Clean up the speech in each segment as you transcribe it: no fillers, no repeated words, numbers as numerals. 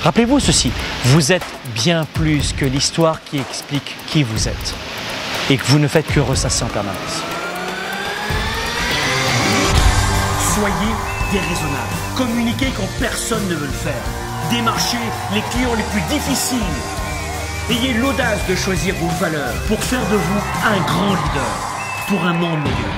Rappelez-vous ceci, vous êtes bien plus que l'histoire qui explique qui vous êtes et que vous ne faites que ressasser en permanence. Soyez déraisonnable. Communiquez quand personne ne veut le faire. Démarchez les clients les plus difficiles. Ayez l'audace de choisir vos valeurs pour faire de vous un grand leader pour un monde meilleur.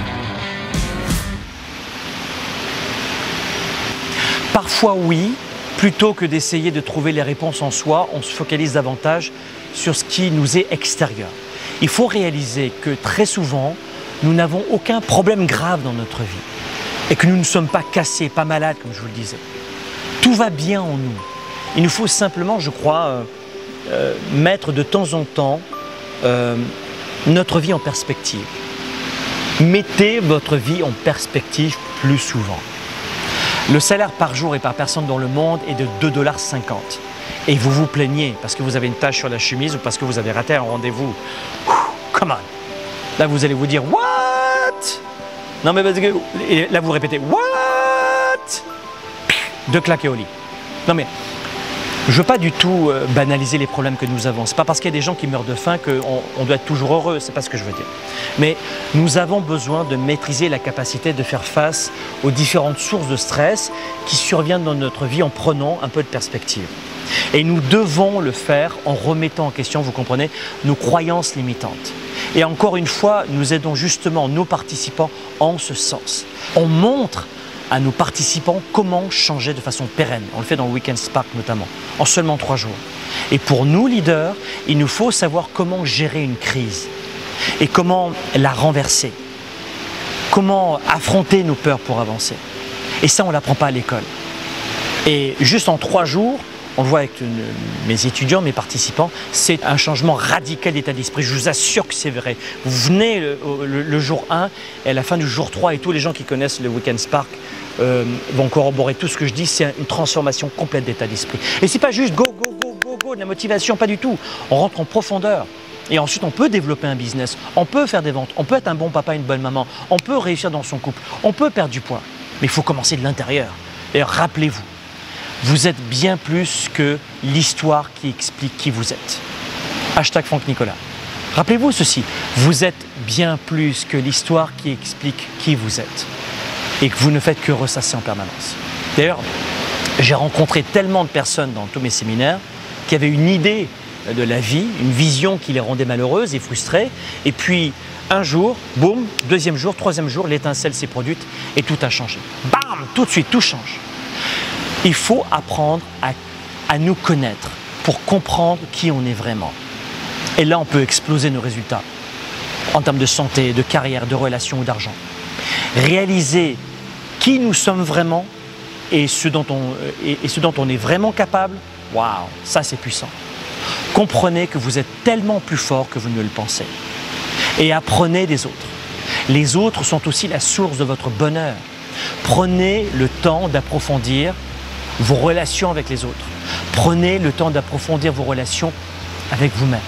Parfois oui, plutôt que d'essayer de trouver les réponses en soi, on se focalise davantage sur ce qui nous est extérieur. Il faut réaliser que très souvent, nous n'avons aucun problème grave dans notre vie et que nous ne sommes pas cassés, pas malades comme je vous le disais. Tout va bien en nous. Il nous faut simplement, je crois, mettre de temps en temps notre vie en perspective. Mettez votre vie en perspective plus souvent. Le salaire par jour et par personne dans le monde est de 2,50 $. Et vous vous plaignez parce que vous avez une tache sur la chemise ou parce que vous avez raté un rendez-vous. Come on. Là, vous allez vous dire « What ?» Non, mais parce que… Et là, vous répétez « What ?» 2 claques et au lit. Non, mais je ne veux pas du tout banaliser les problèmes que nous avons. Ce n'est pas parce qu'il y a des gens qui meurent de faim qu'on doit être toujours heureux. Ce n'est pas ce que je veux dire. Mais nous avons besoin de maîtriser la capacité de faire face aux différentes sources de stress qui surviennent dans notre vie en prenant un peu de perspective. Et nous devons le faire en remettant en question, vous comprenez, nos croyances limitantes. Et encore une fois, nous aidons justement nos participants en ce sens. On montre à nos participants comment changer de façon pérenne. On le fait dans le Weekend Spark notamment, en seulement 3 jours. Et pour nous, leaders, il nous faut savoir comment gérer une crise et comment la renverser. Comment affronter nos peurs pour avancer. Et ça, on ne l'apprend pas à l'école. Et juste en 3 jours, on le voit avec mes étudiants, mes participants, c'est un changement radical d'état d'esprit. Je vous assure que c'est vrai. Vous venez le jour 1 et à la fin du jour 3, et tous les gens qui connaissent le Weekend Spark vont corroborer tout ce que je dis, c'est une transformation complète d'état d'esprit. Et c'est pas juste go, go, go, go, go, de la motivation, pas du tout. On rentre en profondeur. Et ensuite, on peut développer un business, on peut faire des ventes, on peut être un bon papa, une bonne maman, on peut réussir dans son couple, on peut perdre du poids. Mais il faut commencer de l'intérieur. D'ailleurs, rappelez-vous, vous êtes bien plus que l'histoire qui explique qui vous êtes. Hashtag Franck Nicolas. Rappelez-vous ceci, vous êtes bien plus que l'histoire qui explique qui vous êtes et que vous ne faites que ressasser en permanence. D'ailleurs, j'ai rencontré tellement de personnes dans tous mes séminaires qui avaient une idée de la vie, une vision qui les rendait malheureuses et frustrées, et puis un jour, boum, 2e jour, 3e jour, l'étincelle s'est produite et tout a changé. Bam, tout de suite, tout change. Il faut apprendre à nous connaître pour comprendre qui on est vraiment. Et là, on peut exploser nos résultats en termes de santé, de carrière, de relations ou d'argent. Réaliser qui nous sommes vraiment et ce dont on est vraiment capable, waouh, ça c'est puissant. Comprenez que vous êtes tellement plus fort que vous ne le pensez. Et apprenez des autres. Les autres sont aussi la source de votre bonheur. Prenez le temps d'approfondir vos relations avec les autres. Prenez le temps d'approfondir vos relations avec vous-même.